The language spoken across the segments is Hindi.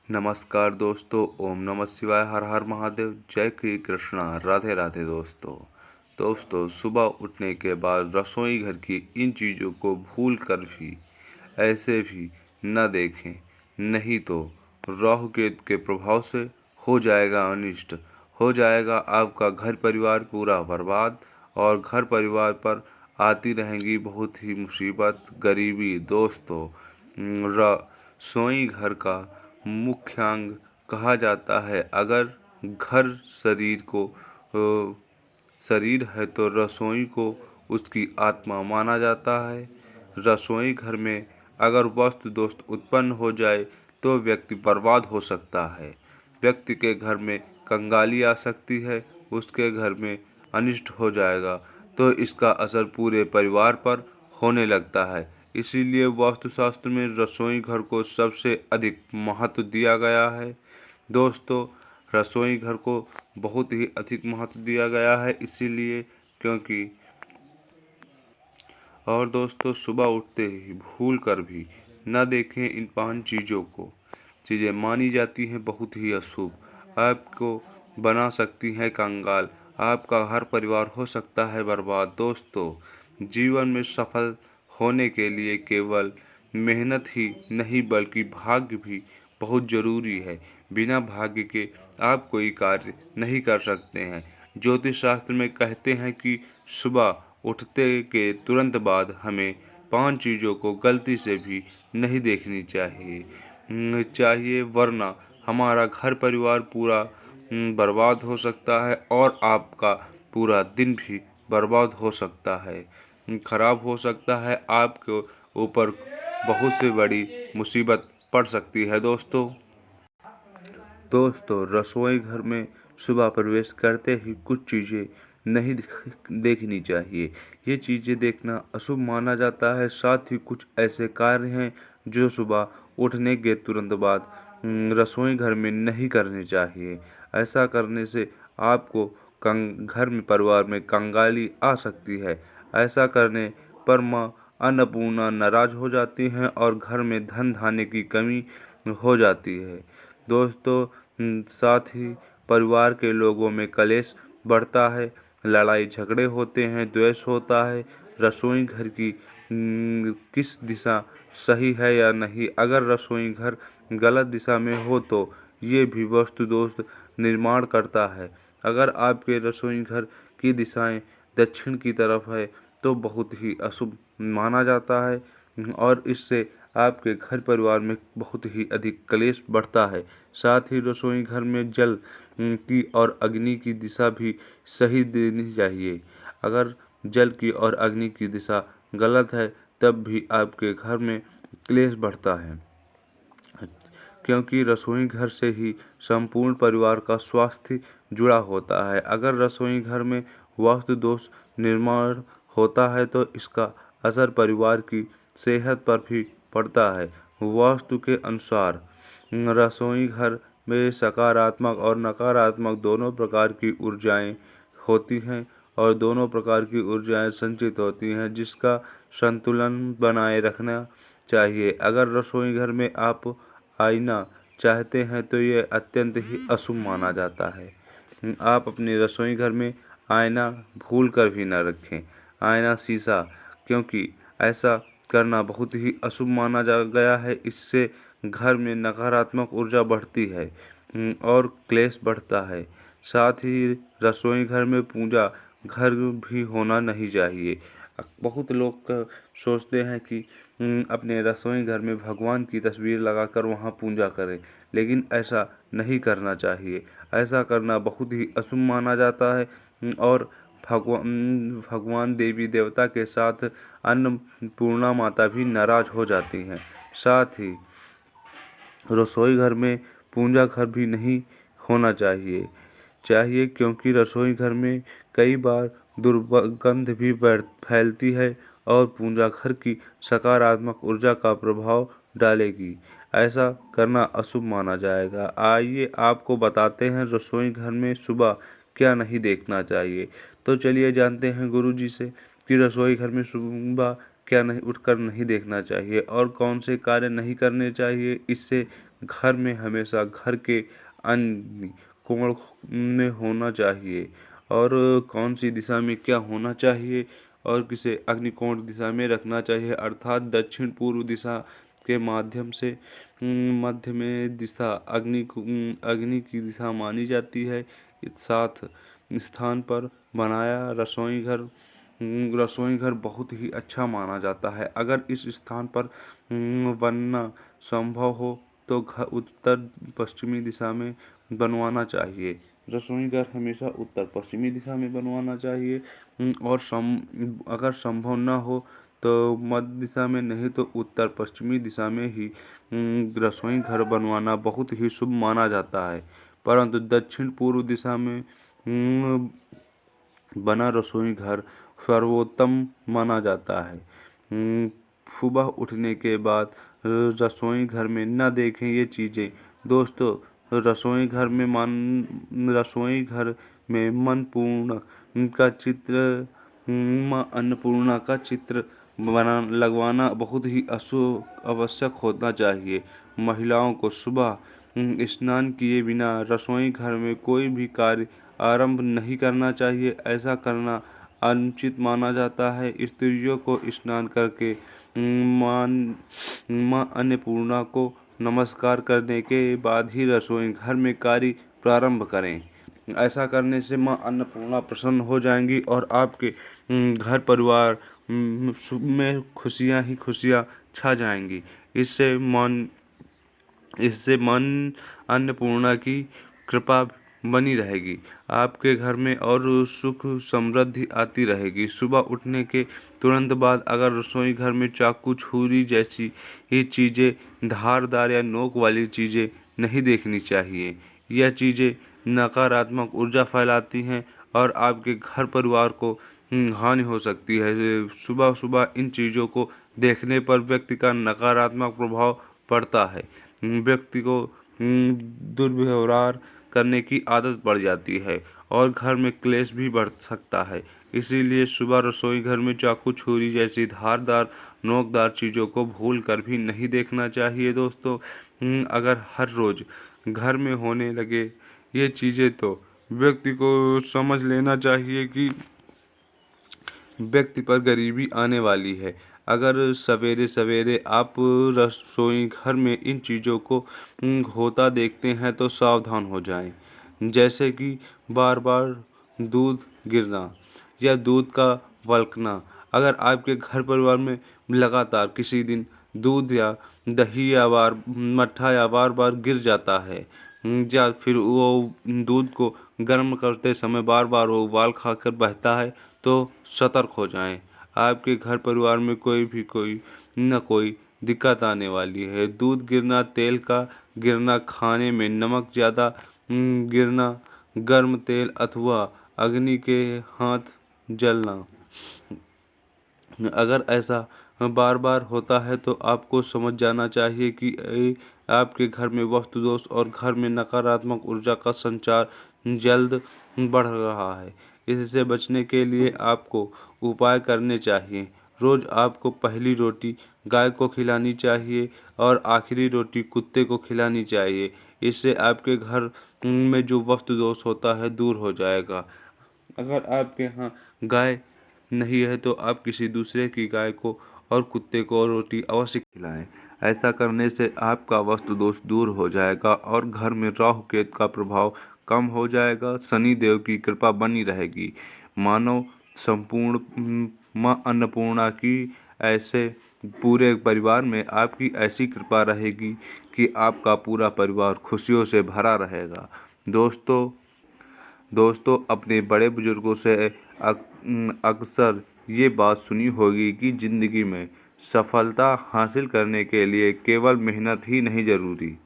नमस्कार दोस्तों, ओम नमः शिवाय, हर हर महादेव, जय श्री कृष्णा, राधे राधे दोस्तों, सुबह उठने के बाद रसोई घर की इन चीज़ों को भूल कर भी ऐसे भी न देखें, नहीं तो राहु केतु के प्रभाव से हो जाएगा अनिष्ट, हो जाएगा आपका घर परिवार पूरा बर्बाद और घर परिवार पर आती रहेंगी बहुत ही मुसीबत, गरीबी। दोस्तों, रसोई घर का मुख्य अंग कहा जाता है। अगर घर शरीर है तो रसोई को उसकी आत्मा माना जाता है। रसोई घर में अगर वस्तु दोष उत्पन्न हो जाए तो व्यक्ति बर्बाद हो सकता है। व्यक्ति के घर में कंगाली आ सकती है, उसके घर में अनिष्ट हो जाएगा, तो इसका असर पूरे परिवार पर होने लगता है। इसीलिए वास्तुशास्त्र में रसोई घर को सबसे अधिक महत्व दिया गया है। दोस्तों, रसोई घर को बहुत ही अधिक महत्व दिया गया है इसीलिए क्योंकि और दोस्तों, सुबह उठते ही भूल कर भी न देखें इन 5 चीज़ों को। चीज़ें मानी जाती हैं बहुत ही अशुभ, आपको बना सकती हैं कंगाल, आपका हर परिवार हो सकता है बर्बाद। दोस्तों, जीवन में सफल होने के लिए केवल मेहनत ही नहीं बल्कि भाग्य भी बहुत ज़रूरी है। बिना भाग्य के आप कोई कार्य नहीं कर सकते हैं। ज्योतिष शास्त्र में कहते हैं कि सुबह उठते के तुरंत बाद हमें 5 चीज़ों को गलती से भी नहीं देखनी चाहिए, वरना हमारा घर परिवार पूरा बर्बाद हो सकता है और आपका पूरा दिन भी बर्बाद हो सकता है, खराब हो सकता है। आपके ऊपर बहुत सी बड़ी मुसीबत पड़ सकती है। दोस्तों, रसोई घर में सुबह प्रवेश करते ही कुछ चीज़ें नहीं देखनी चाहिए। ये चीज़ें देखना अशुभ माना जाता है। साथ ही कुछ ऐसे कार्य हैं जो सुबह उठने के तुरंत बाद रसोई घर में नहीं करने चाहिए। ऐसा करने से आपको घर में परिवार में कंगाली आ सकती है। ऐसा करने पर माँ अन्नपूर्णा नाराज हो जाती हैं और घर में धन धान्य की कमी हो जाती है। दोस्तों, साथ ही परिवार के लोगों में कलेश बढ़ता है, लड़ाई झगड़े होते हैं, द्वेष होता है। रसोई घर की किस दिशा सही है या नहीं, अगर रसोई घर गलत दिशा में हो तो ये भी वास्तु दोष निर्माण करता है। अगर आपके रसोई घर की दिशाएं दक्षिण की तरफ है तो बहुत ही अशुभ माना जाता है और इससे आपके घर परिवार में बहुत ही अधिक क्लेश बढ़ता है। साथ ही रसोई घर में जल की और अग्नि की दिशा भी सही देनी चाहिए। अगर जल की और अग्नि की दिशा गलत है तब भी आपके घर में क्लेश बढ़ता है, क्योंकि रसोई घर से ही संपूर्ण परिवार का स्वास्थ्य जुड़ा होता है। अगर रसोई घर में वास्तु दोष निर्माण होता है तो इसका असर परिवार की सेहत पर भी पड़ता है। वास्तु के अनुसार रसोई घर में सकारात्मक और नकारात्मक दोनों प्रकार की ऊर्जाएं होती हैं और दोनों प्रकार की ऊर्जाएं संचित होती हैं, जिसका संतुलन बनाए रखना चाहिए। अगर रसोई घर में आप आईना चाहते हैं तो ये अत्यंत ही अशुभ माना जाता है। आप अपने रसोई घर में आईना भूल कर भी न रखें, आईना शीशा, क्योंकि ऐसा करना बहुत ही अशुभ माना जा गया है। इससे घर में नकारात्मक ऊर्जा बढ़ती है और क्लेश बढ़ता है। साथ ही रसोई घर में पूजा घर भी होना नहीं चाहिए। बहुत लोग सोचते हैं कि अपने रसोई घर में भगवान की तस्वीर लगाकर वहाँ पूजा करें, लेकिन ऐसा नहीं करना चाहिए। ऐसा करना बहुत ही अशुभ माना जाता है और भगवान देवी देवता के साथ अन्नपूर्णा माता भी नाराज हो जाती हैं। साथ ही रसोई घर में पूजा घर भी नहीं होना चाहिए, क्योंकि रसोई घर में कई बार दुर्गंध भी फैलती है और पूजा घर की सकारात्मक ऊर्जा का प्रभाव डालेगी। ऐसा करना अशुभ माना जाएगा। आइए आपको बताते हैं रसोई घर में सुबह क्या नहीं देखना चाहिए। तो चलिए जानते हैं गुरुजी से कि रसोई घर में सुबह क्या नहीं उठकर नहीं देखना चाहिए और कौन से कार्य नहीं करने चाहिए, इससे घर में हमेशा घर के अन्य कोण में होना चाहिए और कौन सी दिशा में क्या होना चाहिए और किसे अग्निकोण दिशा में रखना चाहिए, अर्थात दक्षिण पूर्व दिशा के माध्यम से मध्य में दिशा अग्नि की दिशा मानी जाती है। इस साथ स्थान पर बनाया रसोई घर बहुत ही अच्छा माना जाता है। अगर इस स्थान पर बनना संभव हो तो घर उत्तर पश्चिमी दिशा में बनवाना चाहिए। रसोई घर हमेशा उत्तर पश्चिमी दिशा में बनवाना चाहिए और अगर संभव न हो तो मध्य दिशा में, नहीं तो उत्तर पश्चिमी दिशा में ही रसोई घर बनवाना बहुत ही शुभ माना जाता है। परंतु दक्षिण पूर्व दिशा में बना रसोई घर सर्वोत्तम माना जाता है। सुबह उठने के बाद रसोई घर में न देखें ये चीज़ें। दोस्तों, रसोई घर में मनपूर्ण का चित्र, माँ अन्नपूर्णा का चित्र लगवाना बहुत ही आवश्यक होना चाहिए। महिलाओं को सुबह स्नान किए बिना रसोई घर में कोई भी कार्य आरंभ नहीं करना चाहिए। ऐसा करना अनुचित माना जाता है। स्त्रियों को स्नान करके माँ अन्नपूर्णा को नमस्कार करने के बाद ही रसोई घर में कार्य प्रारंभ करें। ऐसा करने से माँ अन्नपूर्णा प्रसन्न हो जाएंगी और आपके घर परिवार में खुशियाँ ही खुशियाँ छा जाएंगी। इससे मन अन्नपूर्णा की कृपा बनी रहेगी। आपके घर में और सुख समृद्धि आती रहेगी। सुबह उठने के तुरंत बाद अगर रसोई घर में चाकू, छुरी जैसी ये चीज़ें, धारदार या नोक वाली चीज़ें नहीं देखनी चाहिए। यह चीज़ें नकारात्मक ऊर्जा फैलाती हैं और आपके घर परिवार को हानि हो सकती है। सुबह सुबह इन चीज़ों को देखने पर व्यक्ति का नकारात्मक प्रभाव पड़ता है। व्यक्ति को दुर्व्यवहार करने की आदत पड़ जाती है और घर में क्लेश भी बढ़ सकता है। इसीलिए सुबह रसोई घर में चाकू, छुरी जैसी धारदार, नोकदार चीज़ों को भूल कर भी नहीं देखना चाहिए। दोस्तों, अगर हर रोज़ घर में होने लगे ये चीज़ें तो व्यक्ति को समझ लेना चाहिए कि व्यक्ति पर गरीबी आने वाली है। अगर सवेरे सवेरे आप रसोई घर में इन चीज़ों को होता देखते हैं तो सावधान हो जाएं। जैसे कि बार बार दूध गिरना या दूध का वलकना। अगर आपके घर परिवार में लगातार किसी दिन दूध या दही या मट्ठा या बार बार गिर जाता है, या फिर वो दूध को गर्म करते समय बार बार वो उबाल खाकर बहता है, तो सतर्क हो जाएं। आपके घर परिवार में कोई न कोई दिक्कत आने वाली है। दूध गिरना, तेल का गिरना, खाने में नमक ज़्यादा गिरना, गर्म तेल अथवा अग्नि के हाथ जलना। अगर ऐसा बार बार होता है तो आपको समझ जाना चाहिए कि आपके घर में वास्तु दोष और घर में नकारात्मक ऊर्जा का संचार जल्द बढ़ रहा है। इससे बचने के लिए आपको उपाय करने चाहिए। रोज़ आपको पहली रोटी गाय को खिलानी चाहिए और आखिरी रोटी कुत्ते को खिलानी चाहिए। इससे आपके घर में जो वास्तु दोष होता है दूर हो जाएगा। अगर आपके यहाँ गाय नहीं है तो आप किसी दूसरे की गाय को और कुत्ते को रोटी अवश्य खिलाएं। ऐसा करने से आपका वास्तु दोष दूर हो जाएगा और घर में राहु केतु का प्रभाव कम हो जाएगा। शनि देव की कृपा बनी रहेगी। मानव संपूर्ण माँ अन्नपूर्णा की ऐसे पूरे परिवार में आपकी ऐसी कृपा रहेगी कि आपका पूरा परिवार खुशियों से भरा रहेगा। दोस्तों, अपने बड़े बुजुर्गों से अक्सर ये बात सुनी होगी कि ज़िंदगी में सफलता हासिल करने के लिए केवल मेहनत ही नहीं ज़रूरी,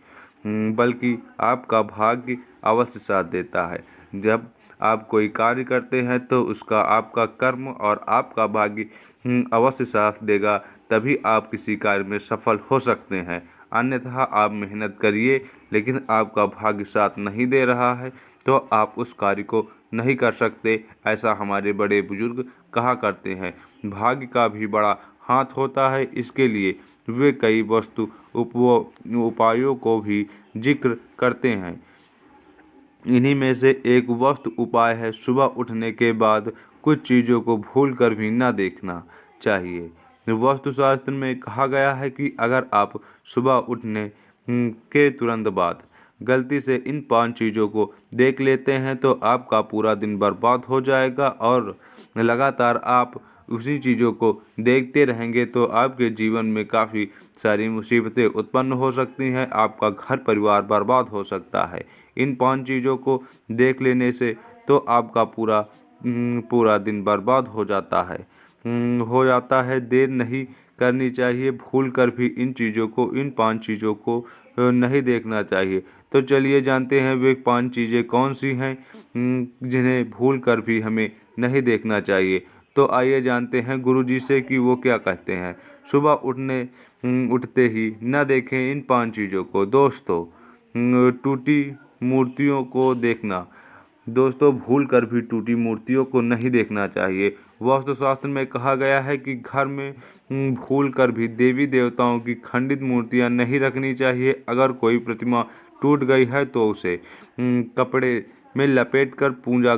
बल्कि आपका भाग्य अवश्य साथ देता है। जब आप कोई कार्य करते हैं तो उसका आपका कर्म और आपका भाग्य अवश्य साथ देगा, तभी आप किसी कार्य में सफल हो सकते हैं। अन्यथा आप मेहनत करिए लेकिन आपका भाग्य साथ नहीं दे रहा है तो आप उस कार्य को नहीं कर सकते। ऐसा हमारे बड़े बुजुर्ग कहा करते हैं। भाग्य का भी बड़ा हाथ होता है, इसके लिए वे कई वस्तु उपायों को भी जिक्र करते हैं। इन्हीं में से एक वस्तु उपाय है सुबह उठने के बाद कुछ चीज़ों को भूल कर भी न देखना चाहिए। वास्तुशास्त्र में कहा गया है कि अगर आप सुबह उठने के तुरंत बाद गलती से इन 5 चीज़ों को देख लेते हैं तो आपका पूरा दिन बर्बाद हो जाएगा और लगातार आप उसी चीज़ों को देखते रहेंगे तो आपके जीवन में काफ़ी सारी मुसीबतें उत्पन्न हो सकती हैं, आपका घर परिवार बर्बाद हो सकता है। इन 5 चीज़ों को देख लेने से तो आपका पूरा दिन बर्बाद हो जाता है। देर नहीं करनी चाहिए, भूल कर भी इन 5 चीज़ों को नहीं देखना चाहिए। तो चलिए जानते हैं वे 5 चीज़ें कौन सी हैं जिन्हें भूल कर भी हमें नहीं देखना चाहिए। तो आइए जानते हैं गुरुजी से कि वो क्या कहते हैं। सुबह उठते ही न देखें इन 5 चीज़ों को। दोस्तों, टूटी मूर्तियों को देखना। दोस्तों, भूल कर भी टूटी मूर्तियों को नहीं देखना चाहिए। वास्तुशास्त्र में कहा गया है कि घर में भूल कर भी देवी देवताओं की खंडित मूर्तियां नहीं रखनी चाहिए। अगर कोई प्रतिमा टूट गई है तो उसे कपड़े में लपेटकर पूजा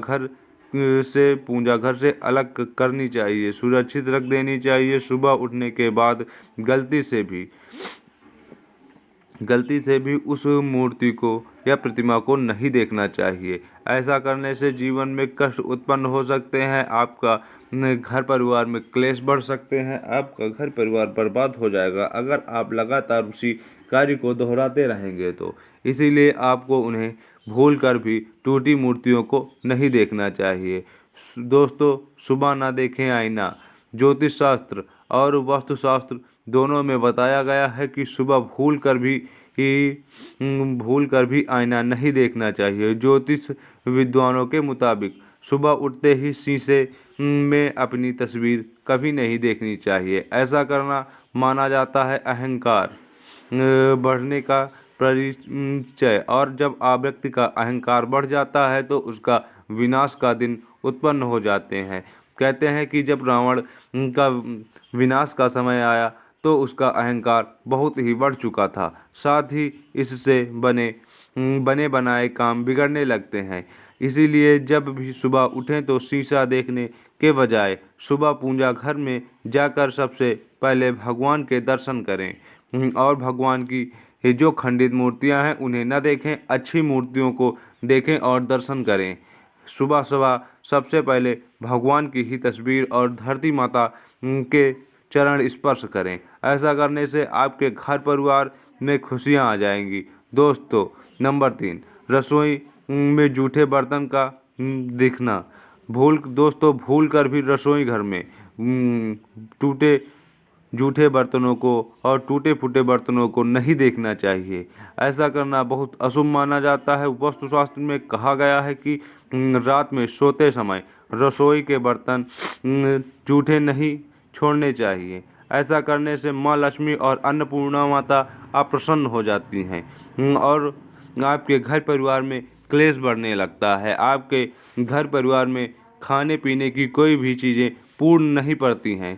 घर से अलग करनी चाहिए, सुरक्षित रख देनी चाहिए। सुबह उठने के बाद गलती से भी उस मूर्ति को या प्रतिमा को नहीं देखना चाहिए। ऐसा करने से जीवन में कष्ट उत्पन्न हो सकते हैं, आपका घर परिवार में क्लेश बढ़ सकते हैं, आपका घर परिवार बर्बाद हो जाएगा अगर आप लगातार उसी कार्य को दोहराते रहेंगे तो। इसीलिए आपको उन्हें भूल कर भी टूटी मूर्तियों को नहीं देखना चाहिए। दोस्तों, सुबह ना देखें आईना। ज्योतिष शास्त्र और वास्तुशास्त्र दोनों में बताया गया है कि सुबह भूल कर भी आईना नहीं देखना चाहिए। ज्योतिष विद्वानों के मुताबिक सुबह उठते ही शीशे में अपनी तस्वीर कभी नहीं देखनी चाहिए। ऐसा करना माना जाता है अहंकार बढ़ने का परिचय, और जब व्यक्ति का अहंकार बढ़ जाता है तो उसका विनाश का दिन उत्पन्न हो जाते हैं। कहते हैं कि जब रावण का विनाश का समय आया तो उसका अहंकार बहुत ही बढ़ चुका था, साथ ही इससे बने बनाए काम बिगड़ने लगते हैं। इसीलिए जब भी सुबह उठें तो शीशा देखने के बजाय सुबह पूजा घर में जाकर सबसे पहले भगवान के दर्शन करें और भगवान की जो खंडित मूर्तियां हैं उन्हें न देखें, अच्छी मूर्तियों को देखें और दर्शन करें। सुबह सुबह सबसे पहले भगवान की ही तस्वीर और धरती माता के चरण स्पर्श करें। ऐसा करने से आपके घर परिवार में खुशियां आ जाएंगी। दोस्तों, नंबर 3, रसोई में जूठे बर्तन का दिखना। दोस्तों, भूल कर भी रसोई घर में टूटे जूठे बर्तनों को और टूटे फूटे बर्तनों को नहीं देखना चाहिए। ऐसा करना बहुत अशुभ माना जाता है। वास्तुशास्त्र में कहा गया है कि रात में सोते समय रसोई के बर्तन जूठे नहीं छोड़ने चाहिए। ऐसा करने से माँ लक्ष्मी और अन्नपूर्णा माता अप्रसन्न हो जाती हैं और आपके घर परिवार में क्लेश बढ़ने लगता है। आपके घर परिवार में खाने पीने की कोई भी चीज़ें पूर्ण नहीं पड़ती हैं,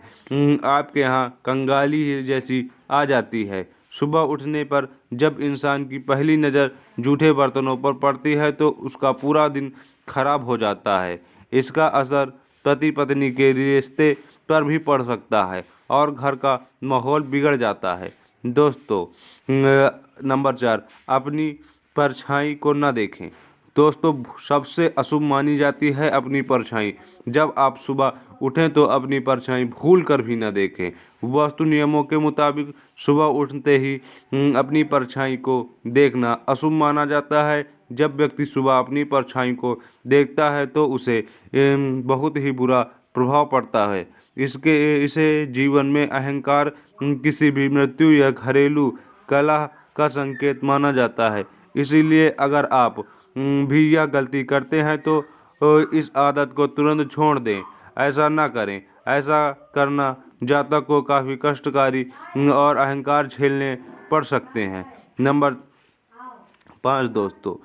आपके यहाँ कंगाली जैसी आ जाती है। सुबह उठने पर जब इंसान की पहली नज़र जूठे बर्तनों पर पड़ती है तो उसका पूरा दिन खराब हो जाता है। इसका असर पति पत्नी के रिश्ते पर भी पड़ सकता है और घर का माहौल बिगड़ जाता है। दोस्तों, नंबर 4, अपनी परछाई को न देखें। दोस्तों, सबसे अशुभ मानी जाती है अपनी परछाई। जब आप सुबह उठें तो अपनी परछाई भूल कर भी न देखें। वास्तु नियमों के मुताबिक सुबह उठते ही अपनी परछाई को देखना अशुभ माना जाता है। जब व्यक्ति सुबह अपनी परछाई को देखता है तो उसे बहुत ही बुरा प्रभाव पड़ता है। इसे जीवन में अहंकार, किसी भी मृत्यु या घरेलू कलह का संकेत माना जाता है। इसीलिए अगर आप भी यह गलती करते हैं तो इस आदत को तुरंत छोड़ दें। ऐसा ना करें। ऐसा करना जातक को काफ़ी कष्टकारी और अहंकार झेलने पड़ सकते हैं। नंबर 5, दोस्तों,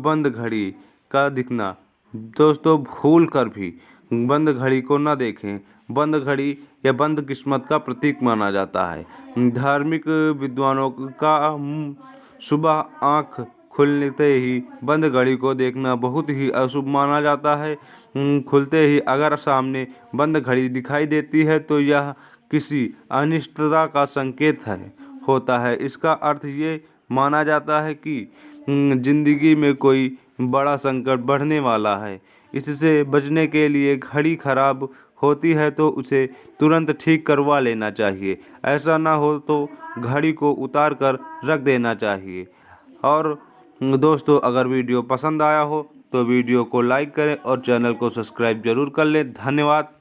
बंद घड़ी का दिखना। दोस्तों, भूल कर भी बंद घड़ी को न देखें। बंद घड़ी या बंद किस्मत का प्रतीक माना जाता है। धार्मिक विद्वानों का सुबह आँख खुलते ही बंद घड़ी को देखना बहुत ही अशुभ माना जाता है। खुलते ही अगर सामने बंद घड़ी दिखाई देती है तो यह किसी अनिष्टता का संकेत होता है। इसका अर्थ ये माना जाता है कि जिंदगी में कोई बड़ा संकट बढ़ने वाला है। इससे बचने के लिए घड़ी खराब होती है तो उसे तुरंत ठीक करवा लेना चाहिए। ऐसा ना हो तो घड़ी को उतार कर रख देना चाहिए। और दोस्तों, अगर वीडियो पसंद आया हो तो वीडियो को लाइक करें और चैनल को सब्सक्राइब जरूर कर लें। धन्यवाद।